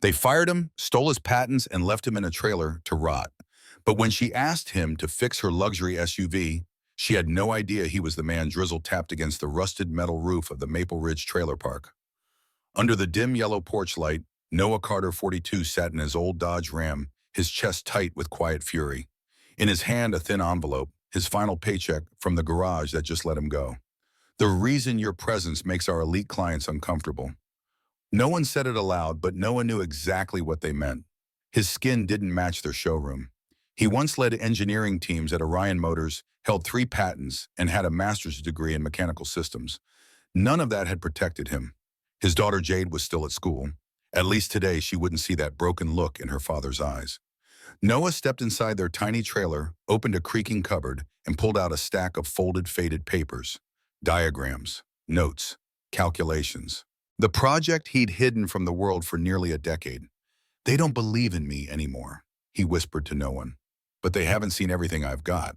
They fired him, stole his patents, and left him in a trailer to rot. But when she asked him to fix her luxury SUV, she had no idea he was the man Drizzle tapped against the rusted metal roof of the Maple Ridge trailer park. Under the dim yellow porch light, Noah Carter 42 sat in his old Dodge Ram, his chest tight with quiet fury. In his hand, a thin envelope, his final paycheck from the garage that just let him go. The reason your presence makes our elite clients uncomfortable. No one said it aloud, but Noah knew exactly what they meant. His skin didn't match their showroom. He once led engineering teams at Orion Motors, held 3 patents, and had a master's degree in mechanical systems. None of that had protected him. His daughter Jade was still at school. At least today she wouldn't see that broken look in her father's eyes. Noah stepped inside their tiny trailer, opened a creaking cupboard, and pulled out a stack of folded, faded papers. Diagrams, notes, calculations. The project he'd hidden from the world for nearly a decade. They don't believe in me anymore, he whispered to no one. But they haven't seen everything I've got.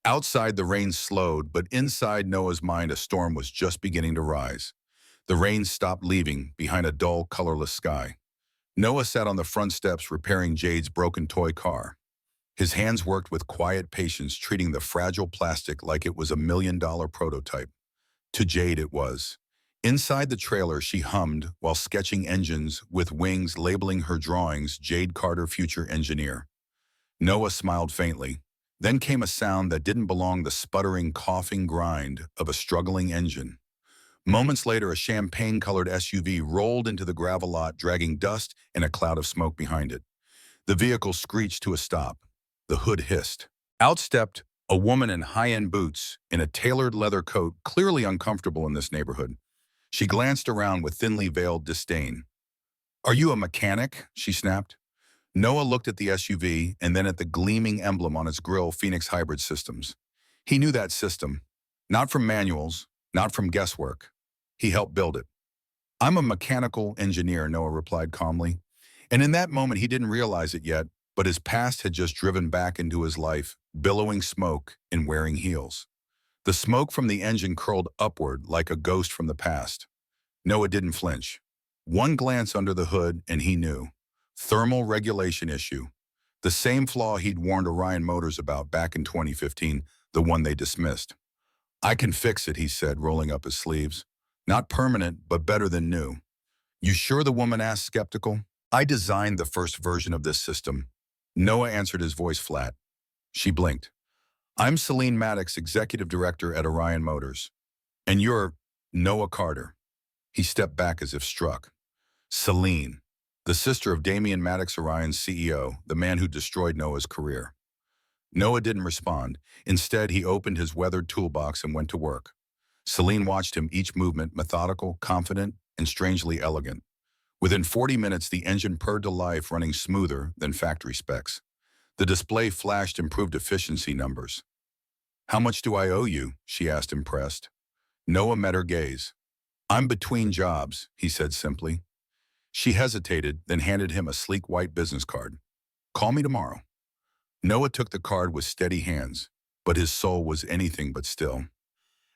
Outside, the rain slowed, but inside Noah's mind, a storm was just beginning to rise. The rain stopped, leaving behind a dull, colorless sky. Noah sat on the front steps repairing Jade's broken toy car. His hands worked with quiet patience, treating the fragile plastic like it was a $1 million prototype. To Jade it was. Inside the trailer, she hummed while sketching engines with wings, labeling her drawings Jade Carter, future engineer. Noah smiled faintly. Then came a sound that didn't belong, the sputtering, coughing grind of a struggling engine. Moments later, a champagne-colored SUV rolled into the gravel lot, dragging dust and a cloud of smoke behind it. The vehicle screeched to a stop. The hood hissed. Out stepped a woman in high-end boots, in a tailored leather coat, clearly uncomfortable in this neighborhood. She glanced around with thinly veiled disdain. "Are you a mechanic?" she snapped. Noah looked at the SUV and then at the gleaming emblem on its grille, Phoenix Hybrid Systems. He knew that system. Not from manuals, not from guesswork. He helped build it. "I'm a mechanical engineer," Noah replied calmly. And in that moment, he didn't realize it yet, but his past had just driven back into his life, billowing smoke and wearing heels. The smoke from the engine curled upward like a ghost from the past. Noah didn't flinch. One glance under the hood and he knew. Thermal regulation issue. The same flaw he'd warned Orion Motors about back in 2015, the one they dismissed. "I can fix it," he said, rolling up his sleeves. "Not permanent, but better than new." "You sure?" the woman asked, skeptical. "I designed the first version of this system." Noah answered, his voice flat. She blinked. "I'm Celine Maddox, executive director at Orion Motors. And you're Noah Carter." He stepped back as if struck. Celine, the sister of Damian Maddox, Orion's CEO, the man who destroyed Noah's career. Noah didn't respond. Instead, he opened his weathered toolbox and went to work. Celine watched him, each movement methodical, confident, and strangely elegant. Within 40 minutes, the engine purred to life, running smoother than factory specs. The display flashed improved efficiency numbers. "How much do I owe you?" she asked, impressed. Noah met her gaze. "I'm between jobs," he said simply. She hesitated, then handed him a sleek white business card. "Call me tomorrow." Noah took the card with steady hands, but his soul was anything but still.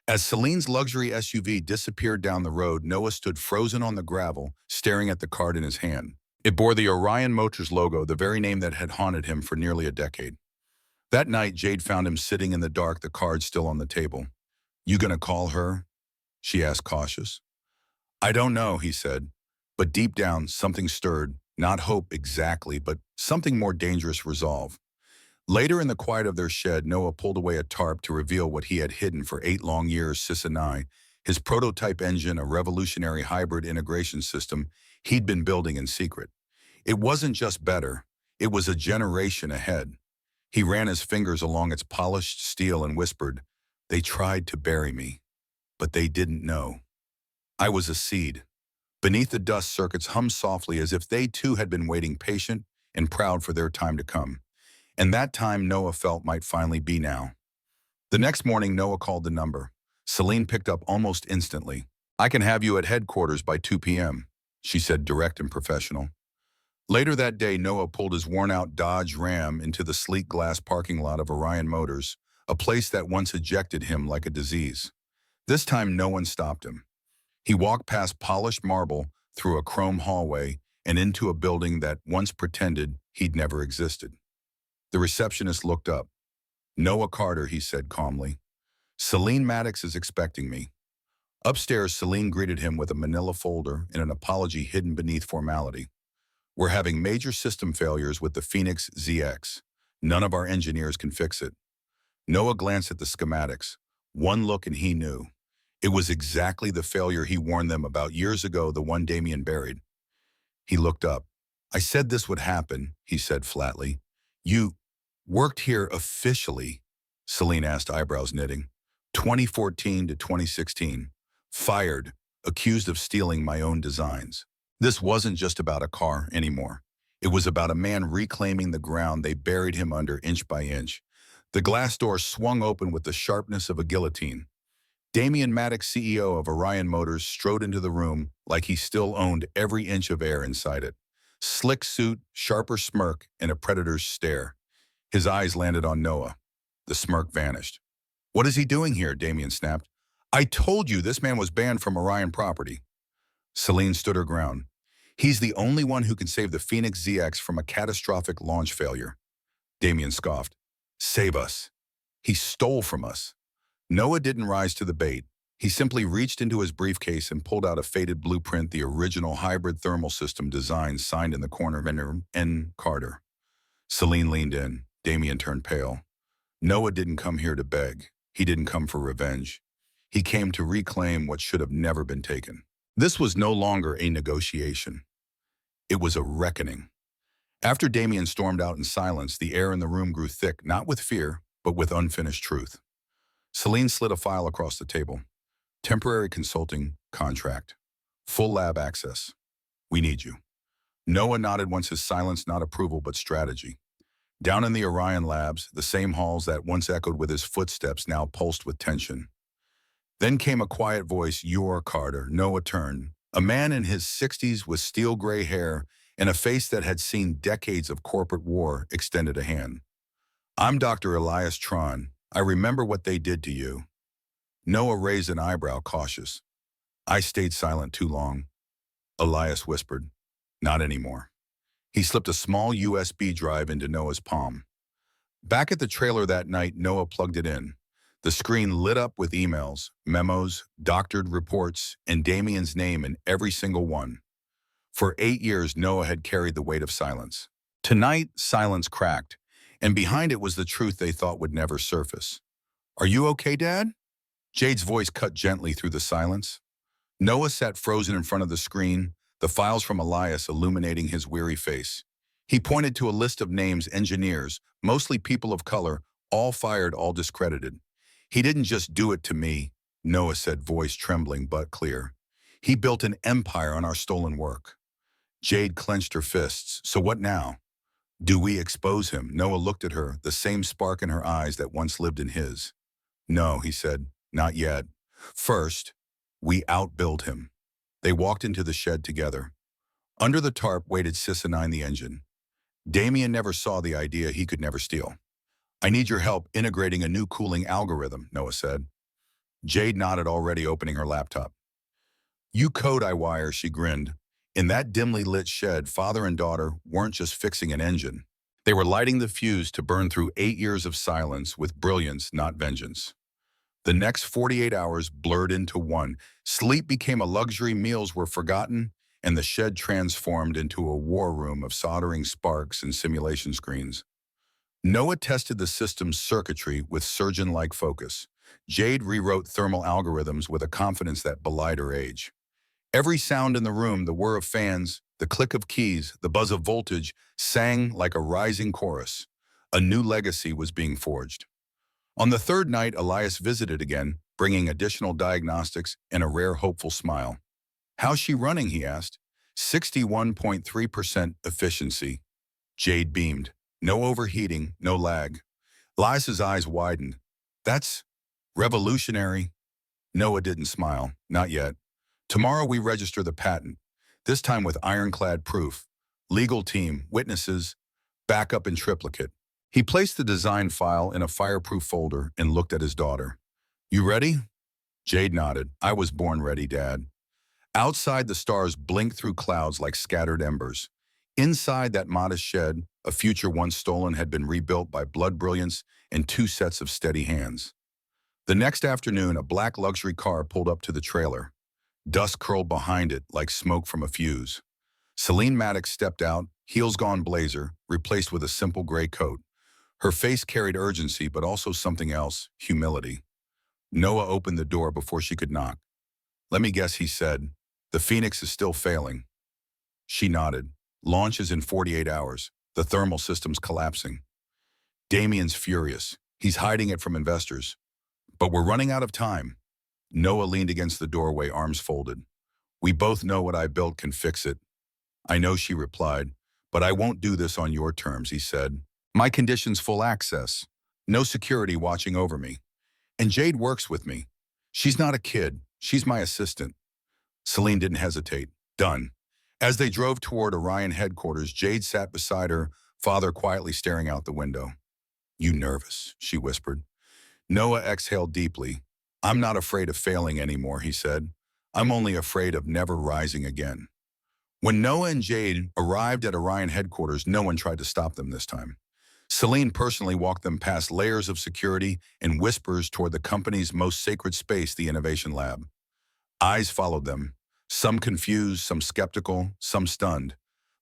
As Celine's luxury SUV disappeared down the road, Noah stood frozen on the gravel, staring at the card in his hand. It bore the Orion Motors logo, the very name that had haunted him for nearly a decade. That night, Jade found him sitting in the dark, the card still on the table. "You gonna call her?" she asked, cautious. "I don't know," he said. But deep down, something stirred, not hope exactly, but something more dangerous, resolve. Later in the quiet of their shed, Noah pulled away a tarp to reveal what he had hidden for 8 long years, Sis and I, his prototype engine, a revolutionary hybrid integration system he'd been building in secret. It wasn't just better, it was a generation ahead. He ran his fingers along its polished steel and whispered, "They tried to bury me, but they didn't know. I was a seed." Beneath the dust, circuits hummed softly as if they too had been waiting, patient and proud for their time to come. And that time, Noah felt, might finally be now. The next morning, Noah called the number. Celine picked up almost instantly. "I can have you at headquarters by 2 p.m., she said, direct and professional. Later that day, Noah pulled his worn-out Dodge Ram into the sleek glass parking lot of Orion Motors, a place that once ejected him like a disease. This time, no one stopped him. He walked past polished marble, through a chrome hallway, and into a building that once pretended he'd never existed. The receptionist looked up. "Noah Carter," he said calmly. "Celine Maddox is expecting me." Upstairs, Celine greeted him with a manila folder and an apology hidden beneath formality. "We're having major system failures with the Phoenix ZX. None of our engineers can fix it." Noah glanced at the schematics. One look and he knew. It was exactly the failure he warned them about years ago, the one Damien buried. He looked up. "I said this would happen," he said flatly. "You worked here officially?" Celine asked, eyebrows knitting. "2014 to 2016. Fired, accused of stealing my own designs." This wasn't just about a car anymore. It was about a man reclaiming the ground they buried him under inch by inch. The glass door swung open with the sharpness of a guillotine. Damien Maddox, CEO of Orion Motors, strode into the room like he still owned every inch of air inside it. Slick suit, sharper smirk, and a predator's stare. His eyes landed on Noah. The smirk vanished. "What is he doing here?" Damien snapped. "I told you this man was banned from Orion property." Celine stood her ground. "He's the only one who can save the Phoenix ZX from a catastrophic launch failure." Damien scoffed. "Save us. He stole from us." Noah didn't rise to the bait. He simply reached into his briefcase and pulled out a faded blueprint, the original hybrid thermal system design signed in the corner of N. Carter. Celine leaned in. Damien turned pale. Noah didn't come here to beg. He didn't come for revenge. He came to reclaim what should have never been taken. This was no longer a negotiation. It was a reckoning. After Damien stormed out in silence, the air in the room grew thick, not with fear, but with unfinished truth. Celine slid a file across the table. "Temporary consulting contract. Full lab access. We need you." Noah nodded, once his silence not approval but strategy. Down in the Orion labs, the same halls that once echoed with his footsteps now pulsed with tension. Then came a quiet voice. "You're Carter." Noah turned. A man in his 60s with steel gray hair and a face that had seen decades of corporate war extended a hand. "I'm Dr. Elias Tron. I remember what they did to you." Noah raised an eyebrow, cautious. "I stayed silent too long." Elias whispered, "Not anymore." He slipped a small USB drive into Noah's palm. Back at the trailer that night, Noah plugged it in. The screen lit up with emails, memos, doctored reports, and Damien's name in every single one. For 8 years, Noah had carried the weight of silence. Tonight, silence cracked, and behind it was the truth they thought would never surface. "Are you okay, Dad?" Jade's voice cut gently through the silence. Noah sat frozen in front of the screen, the files from Elias illuminating his weary face. He pointed to a list of names, engineers, mostly people of color, all fired, all discredited. "He didn't just do it to me," Noah said, voice trembling but clear. "He built an empire on our stolen work." Jade clenched her fists. "So what now? Do we expose him?" Noah looked at her, the same spark in her eyes that once lived in his. "No," he said, "not yet. First, we outbuild him." They walked into the shed together. Under the tarp waited Sis-9, the engine. Damien never saw the idea he could never steal. "I need your help integrating a new cooling algorithm," Noah said. Jade nodded, already opening her laptop. "You code, I wire," she grinned. In that dimly lit shed, father and daughter weren't just fixing an engine. They were lighting the fuse to burn through 8 years of silence with brilliance, not vengeance. The next 48 hours blurred into one. Sleep became a luxury, meals were forgotten, and the shed transformed into a war room of soldering sparks and simulation screens. Noah tested the system's circuitry with surgeon-like focus. Jade rewrote thermal algorithms with a confidence that belied her age. Every sound in the room, the whir of fans, the click of keys, the buzz of voltage, sang like a rising chorus. A new legacy was being forged. On the third night, Elias visited again, bringing additional diagnostics and a rare hopeful smile. "How's she running?" he asked. 61.3% efficiency. Jade beamed. No overheating, no lag. Elias's eyes widened. "That's revolutionary." Noah didn't smile. "Not yet. Tomorrow we register the patent, this time with ironclad proof. Legal team, witnesses, backup in triplicate." He placed the design file in a fireproof folder and looked at his daughter. "You ready?" Jade nodded. "I was born ready, Dad." Outside, the stars blinked through clouds like scattered embers. Inside that modest shed, a future once stolen had been rebuilt by blood brilliance and two sets of steady hands. The next afternoon, a black luxury car pulled up to the trailer. Dust curled behind it like smoke from a fuse. Celine Maddox stepped out, heels gone blazer, replaced with a simple gray coat. Her face carried urgency, but also something else, humility. Noah opened the door before she could knock. "Let me guess," he said. "The Phoenix is still failing." She nodded. "Launch is in 48 hours. The thermal system's collapsing." Damien's furious. He's hiding it from investors. "But we're running out of time." Noah leaned against the doorway, arms folded. "We both know what I built can fix it." "I know," she replied, "but I won't do this on your terms," he said. "My condition's full access. No security watching over me. And Jade works with me. She's not a kid. She's my assistant." Celine didn't hesitate. "Done." As they drove toward Orion headquarters, Jade sat beside her father, quietly staring out the window. "You nervous?" she whispered. Noah exhaled deeply. "I'm not afraid of failing anymore," he said. "I'm only afraid of never rising again." When Noah and Jade arrived at Orion headquarters, no one tried to stop them this time. Celine personally walked them past layers of security and whispers toward the company's most sacred space, the Innovation Lab. Eyes followed them, some confused, some skeptical, some stunned.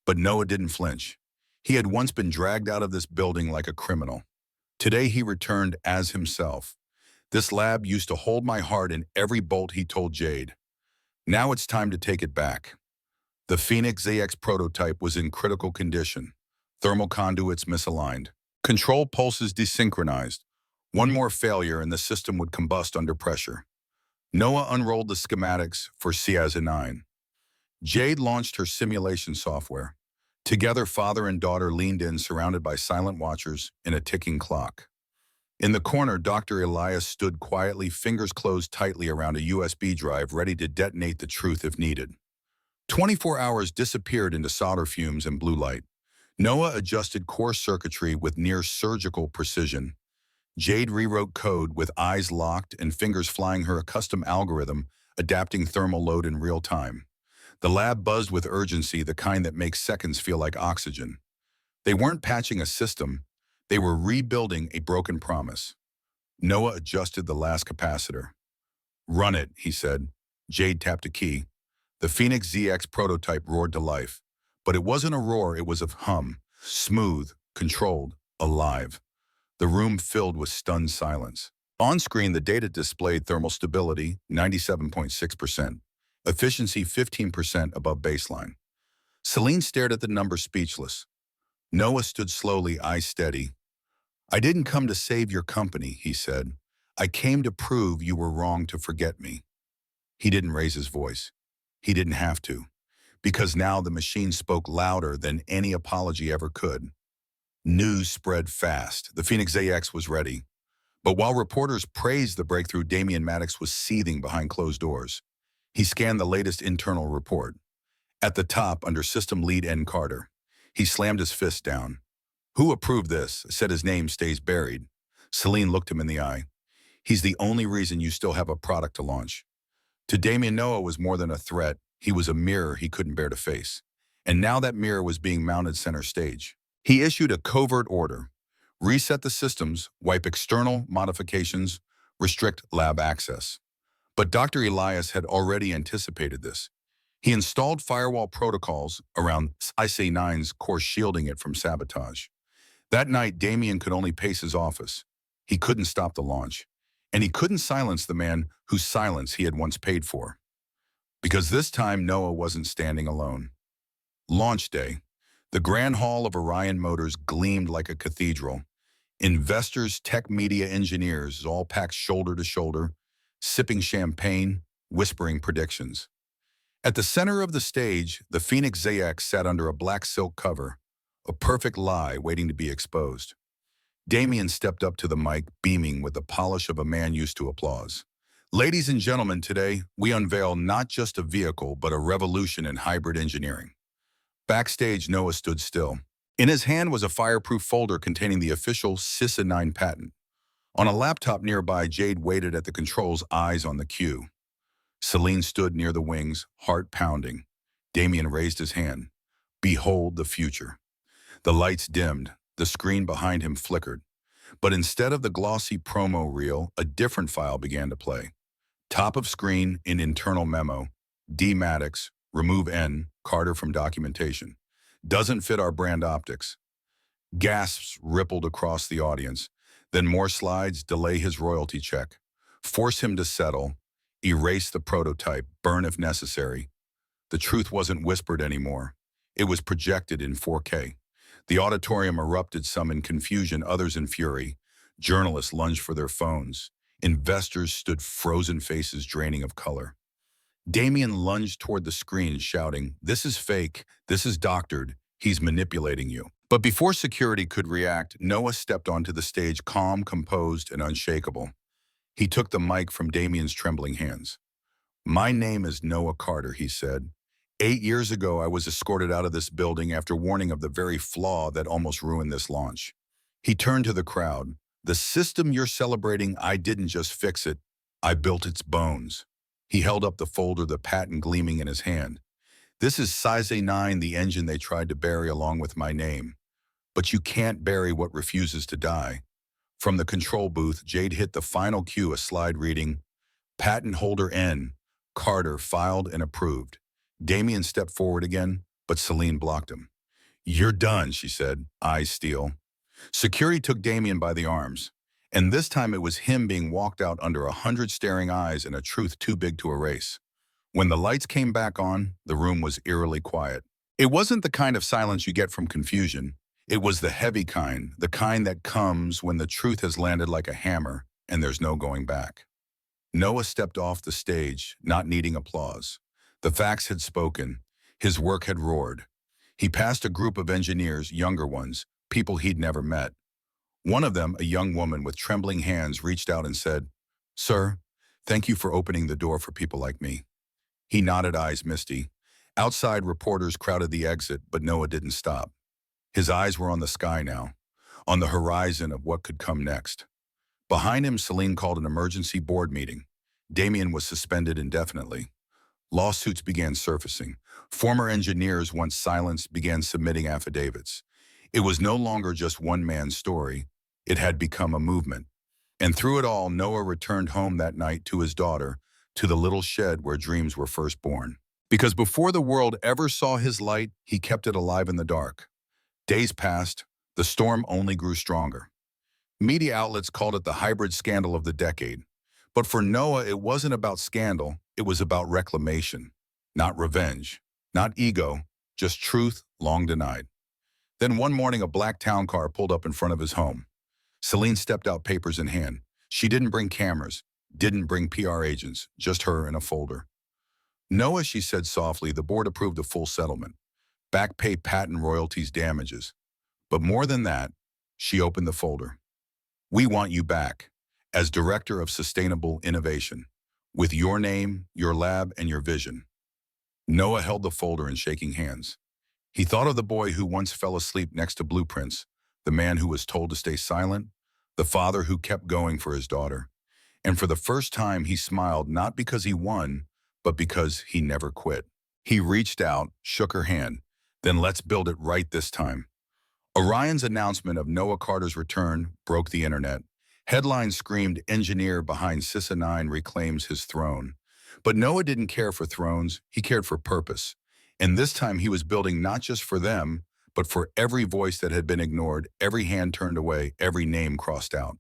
But Noah didn't flinch. He had once been dragged out of this building like a criminal. Today he returned as himself. "This lab used to hold my heart in every bolt," he told Jade. "Now it's time to take it back." The Phoenix ZX prototype was in critical condition. Thermal conduits misaligned. Control pulses desynchronized. One more failure and the system would combust under pressure. Noah unrolled the schematics for CASA-9. Jade launched her simulation software. Together, father and daughter leaned in, surrounded by silent watchers and a ticking clock. In the corner, Dr. Elias stood quietly, fingers closed tightly around a USB drive, ready to detonate the truth if needed. 24 hours disappeared into solder fumes and blue light. Noah adjusted core circuitry with near-surgical precision. Jade rewrote code with eyes locked and fingers flying, her custom algorithm adapting thermal load in real time. The lab buzzed with urgency, the kind that makes seconds feel like oxygen. They weren't patching a system. They were rebuilding a broken promise. Noah adjusted the last capacitor. "Run it," he said. Jade tapped a key. The Phoenix ZX prototype roared to life. But it wasn't a roar, it was a hum. Smooth, controlled, alive. The room filled with stunned silence. On screen, the data displayed thermal stability, 97.6%. Efficiency, 15% above baseline. Celine stared at the number, speechless. Noah stood slowly, eyes steady. "I didn't come to save your company," he said. "I came to prove you were wrong to forget me." He didn't raise his voice. He didn't have to, because now the machine spoke louder than any apology ever could. News spread fast. The Phoenix AX was ready. But while reporters praised the breakthrough, Damien Maddox was seething behind closed doors. He scanned the latest internal report. At the top, under System Lead N. Carter, he slammed his fist down. "Who approved this?" Said his name stays buried. Celine looked him in the eye. "He's the only reason you still have a product to launch." To Damien, Noah was more than a threat. He was a mirror he couldn't bear to face. And now that mirror was being mounted center stage. He issued a covert order. Reset the systems, wipe external modifications, restrict lab access. But Dr. Elias had already anticipated this. He installed firewall protocols around IC-9's core, shielding it from sabotage. That night, Damien could only pace his office. He couldn't stop the launch. And he couldn't silence the man whose silence he had once paid for. Because this time, Noah wasn't standing alone. Launch day. The Grand Hall of Orion Motors gleamed like a cathedral. Investors, tech, media, engineers, all packed shoulder to shoulder, sipping champagne, whispering predictions. At the center of the stage, the Phoenix ZX sat under a black silk cover, a perfect lie waiting to be exposed. Damien stepped up to the mic, beaming with the polish of a man used to applause. "Ladies and gentlemen, today we unveil not just a vehicle, but a revolution in hybrid engineering." Backstage, Noah stood still. In his hand was a fireproof folder containing the official CISA-9 patent. On a laptop nearby, Jade waited at the controls, eyes on the cue. Celine stood near the wings, heart pounding. Damien raised his hand. Behold the future. The lights dimmed. The screen behind him flickered. But instead of the glossy promo reel, a different file began to play. Top of screen in internal memo. D. Maddox, remove N, Carter from documentation. Doesn't fit our brand optics. Gasps rippled across the audience. Then more slides, delay his royalty check. Force him to settle. Erase the prototype, burn if necessary. The truth wasn't whispered anymore. It was projected in 4K. The auditorium erupted, some in confusion, others in fury. Journalists lunged for their phones. Investors stood frozen faces draining of color. Damien lunged toward the screen, shouting, "This is fake. This is doctored. He's manipulating you." But before security could react, Noah stepped onto the stage, calm, composed, and unshakable. He took the mic from Damien's trembling hands. "My name is Noah Carter," he said. "8 years ago, I was escorted out of this building after warning of the very flaw that almost ruined this launch." He turned to the crowd. "The system you're celebrating, I didn't just fix it. I built its bones." He held up the folder, the patent gleaming in his hand. "This is Size 9, the engine they tried to bury along with my name. But you can't bury what refuses to die." From the control booth, Jade hit the final cue, a slide reading, "Patent holder N. Carter filed and approved." Damien stepped forward again, but Celine blocked him. "You're done," she said, eyes steel. Security took Damien by the arms, and this time it was him being walked out under 100 staring eyes and a truth too big to erase. When the lights came back on, the room was eerily quiet. It wasn't the kind of silence you get from confusion. It was the heavy kind, the kind that comes when the truth has landed like a hammer and there's no going back. Noah stepped off the stage, not needing applause. The facts had spoken. His work had roared. He passed a group of engineers, younger ones, people he'd never met. One of them, a young woman with trembling hands, reached out and said, "Sir, thank you for opening the door for people like me." He nodded, eyes misty. Outside, reporters crowded the exit, but Noah didn't stop. His eyes were on the sky now, on the horizon of what could come next. Behind him, Celine called an emergency board meeting. Damien was suspended indefinitely. Lawsuits began surfacing. Former engineers, once silenced, began submitting affidavits. It was no longer just one man's story. It had become a movement. And through it all, Noah returned home that night to his daughter, to the little shed where dreams were first born. Because before the world ever saw his light, he kept it alive in the dark. Days passed. The storm only grew stronger. Media outlets called it the hybrid scandal of the decade. But for Noah, it wasn't about scandal. It was about reclamation. Not revenge. Not ego. Just truth long denied. Then one morning, a black town car pulled up in front of his home. Celine stepped out, papers in hand. She didn't bring cameras, didn't bring PR agents, just her and a folder. "Noah," she said softly, "the board approved a full settlement. Back pay, patent royalties, damages. But more than that," she opened the folder. "We want you back as Director of Sustainable Innovation, with your name, your lab, and your vision." Noah held the folder in shaking hands. He thought of the boy who once fell asleep next to blueprints, the man who was told to stay silent, the father who kept going for his daughter. And for the first time, he smiled, not because he won, but because he never quit. He reached out, shook her hand. "Then let's build it right this time." Orion's announcement of Noah Carter's return broke the internet. Headlines screamed, "Engineer behind CISA 9 reclaims his throne." But Noah didn't care for thrones, he cared for purpose. And this time he was building not just for them, but for every voice that had been ignored, every hand turned away, every name crossed out.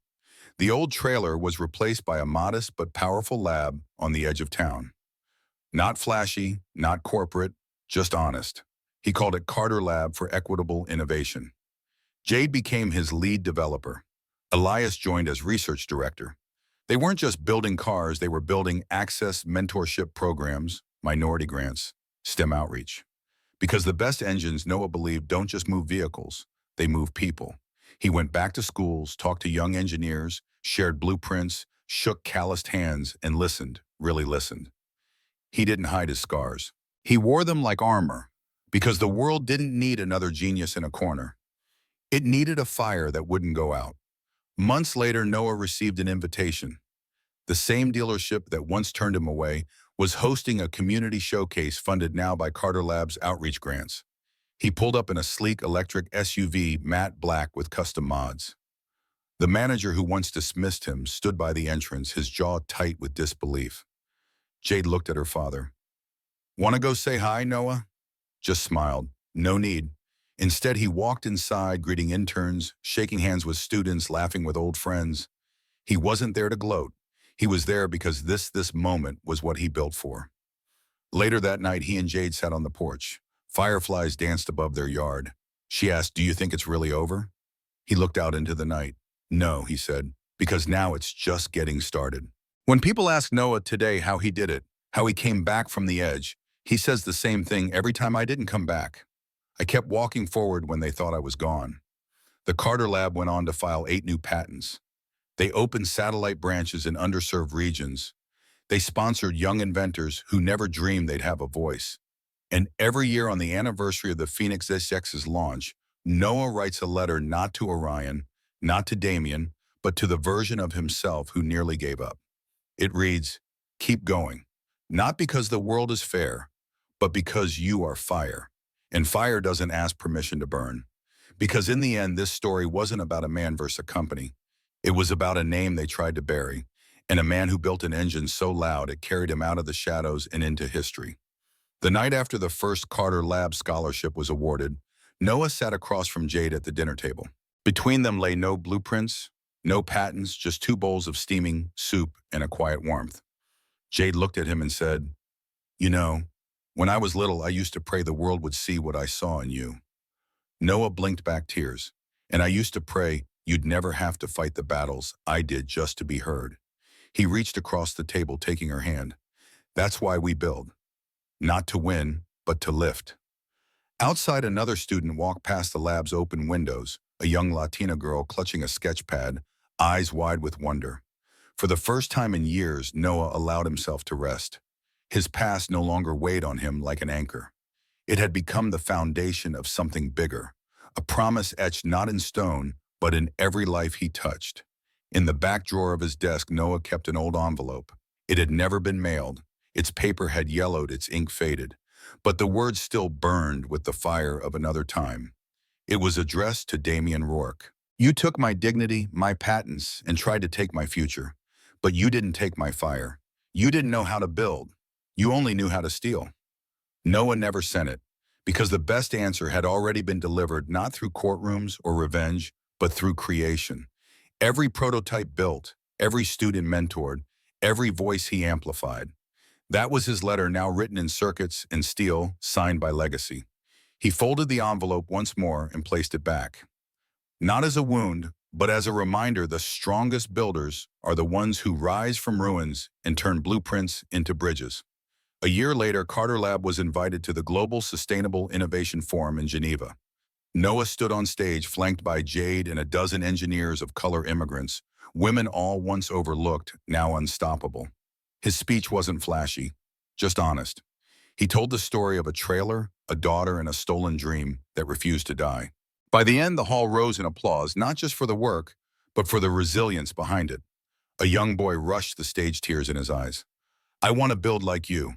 The old trailer was replaced by a modest but powerful lab on the edge of town. Not flashy, not corporate, just honest. He called it Carter Lab for Equitable Innovation. Jade became his lead developer. Elias joined as research director. They weren't just building cars, they were building access mentorship programs, minority grants, STEM outreach. Because the best engines, Noah believed, don't just move vehicles, they move people. He went back to schools, talked to young engineers, shared blueprints, shook calloused hands, and listened, really listened. He didn't hide his scars. He wore them like armor, because the world didn't need another genius in a corner. It needed a fire that wouldn't go out. Months later, Noah received an invitation. The same dealership that once turned him away was hosting a community showcase funded now by Carter Labs outreach grants. He pulled up in a sleek electric SUV, matte black with custom mods. The manager who once dismissed him stood by the entrance, his jaw tight with disbelief. Jade looked at her father. "Want to go say hi, Noah?" Just smiled. No need. Instead, he walked inside, greeting interns, shaking hands with students, laughing with old friends. He wasn't there to gloat. He was there because this moment was what he built for. Later that night, he and Jade sat on the porch. Fireflies danced above their yard. She asked, "Do you think it's really over?" He looked out into the night. "No," he said, "because now it's just getting started." When people ask Noah today how he did it, how he came back from the edge, he says the same thing every time: "I didn't come back. I kept walking forward when they thought I was gone." The Carter Lab went on to file 8 new patents. They opened satellite branches in underserved regions. They sponsored young inventors who never dreamed they'd have a voice. And every year on the anniversary of the Phoenix SX's launch, Noah writes a letter not to Orion, not to Damien, but to the version of himself who nearly gave up. It reads, "Keep going, not because the world is fair, but because you are fire. And fire doesn't ask permission to burn." Because in the end, this story wasn't about a man versus a company. It was about a name they tried to bury, and a man who built an engine so loud it carried him out of the shadows and into history. The night after the first Carter Lab scholarship was awarded, Noah sat across from Jade at the dinner table. Between them lay no blueprints, no patents, just 2 bowls of steaming soup and a quiet warmth. Jade looked at him and said, "You know, when I was little, I used to pray the world would see what I saw in you." Noah blinked back tears. "And I used to pray you'd never have to fight the battles I did just to be heard." He reached across the table, taking her hand. "That's why we build. Not to win, but to lift." Outside, another student walked past the lab's open windows, a young Latina girl clutching a sketch pad, eyes wide with wonder. For the first time in years, Noah allowed himself to rest. His past no longer weighed on him like an anchor. It had become the foundation of something bigger, a promise etched not in stone, but in every life he touched. In the back drawer of his desk, Noah kept an old envelope. It had never been mailed. Its paper had yellowed, its ink faded, but the words still burned with the fire of another time. It was addressed to Damien Rourke. "You took my dignity, my patents, and tried to take my future. But you didn't take my fire. You didn't know how to build. You only knew how to steal." Noah never sent it, because the best answer had already been delivered, not through courtrooms or revenge, but through creation. Every prototype built, every student mentored, every voice he amplified. That was his letter, now written in circuits and steel, signed by legacy. He folded the envelope once more and placed it back. Not as a wound, but as a reminder: the strongest builders are the ones who rise from ruins and turn blueprints into bridges. A year later, Carter Lab was invited to the Global Sustainable Innovation Forum in Geneva. Noah stood on stage, flanked by Jade and a dozen engineers of color immigrants, women all once overlooked, now unstoppable. His speech wasn't flashy, just honest. He told the story of a trailer, a daughter, and a stolen dream that refused to die. By the end, the hall rose in applause, not just for the work, but for the resilience behind it. A young boy rushed the stage, tears in his eyes. "I want to build like you."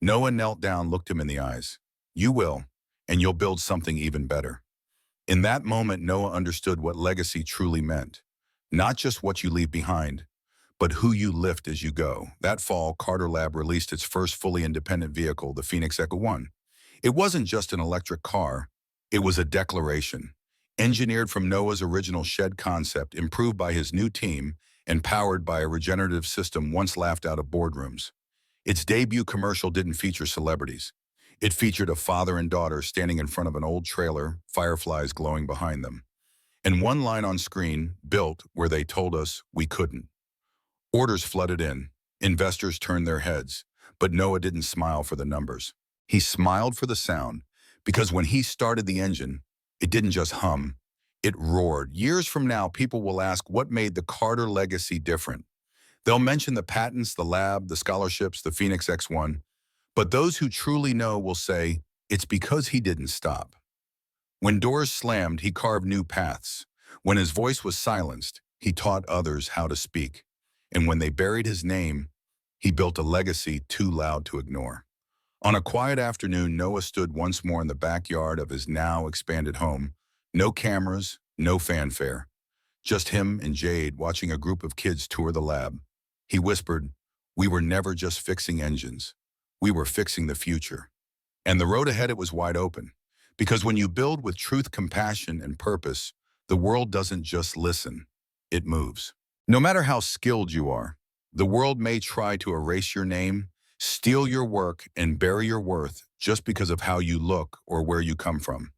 Noah knelt down, looked him in the eyes. "You will, and you'll build something even better." In that moment, Noah understood what legacy truly meant. Not just what you leave behind, but who you lift as you go. That fall, Carter Lab released its first fully independent vehicle, the Phoenix Echo 1. It wasn't just an electric car. It was a declaration. Engineered from Noah's original shed concept, improved by his new team, and powered by a regenerative system once laughed out of boardrooms. Its debut commercial didn't feature celebrities. It featured a father and daughter standing in front of an old trailer, fireflies glowing behind them. And one line on screen, "Built where they told us we couldn't." Orders flooded in. Investors turned their heads. But Noah didn't smile for the numbers. He smiled for the sound, because when he started the engine, it didn't just hum, it roared. Years from now, people will ask what made the Carter legacy different. They'll mention the patents, the lab, the scholarships, the Phoenix X1. But those who truly know will say, it's because he didn't stop. When doors slammed, he carved new paths. When his voice was silenced, he taught others how to speak. And when they buried his name, He built a legacy too loud to ignore. On a quiet afternoon, Noah stood once more in the backyard of his now expanded home. No cameras, no fanfare. Just him and Jade watching a group of kids tour the lab. He whispered, "We were never just fixing engines. We were fixing the future." And the road ahead it was wide open. Because when you build with truth, compassion, and purpose, the world doesn't just listen, it moves. No matter how skilled you are, the world may try to erase your name, steal your work, and bury your worth just because of how you look or where you come from.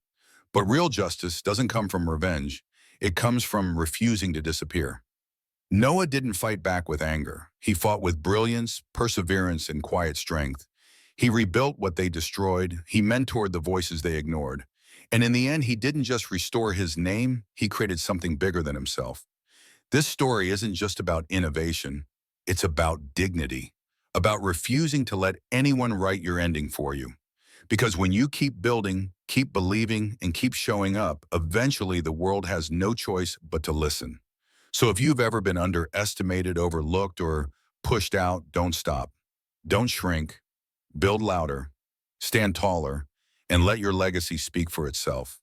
But real justice doesn't come from revenge. It comes from refusing to disappear. Noah didn't fight back with anger. He fought with brilliance, perseverance, and quiet strength. He rebuilt what they destroyed. He mentored the voices they ignored. And in the end, he didn't just restore his name, he created something bigger than himself. This story isn't just about innovation. It's about dignity, about refusing to let anyone write your ending for you. Because when you keep building, keep believing, and keep showing up, eventually the world has no choice but to listen. So if you've ever been underestimated, overlooked, or pushed out, don't stop. Don't shrink. Build louder. Stand taller. And let your legacy speak for itself.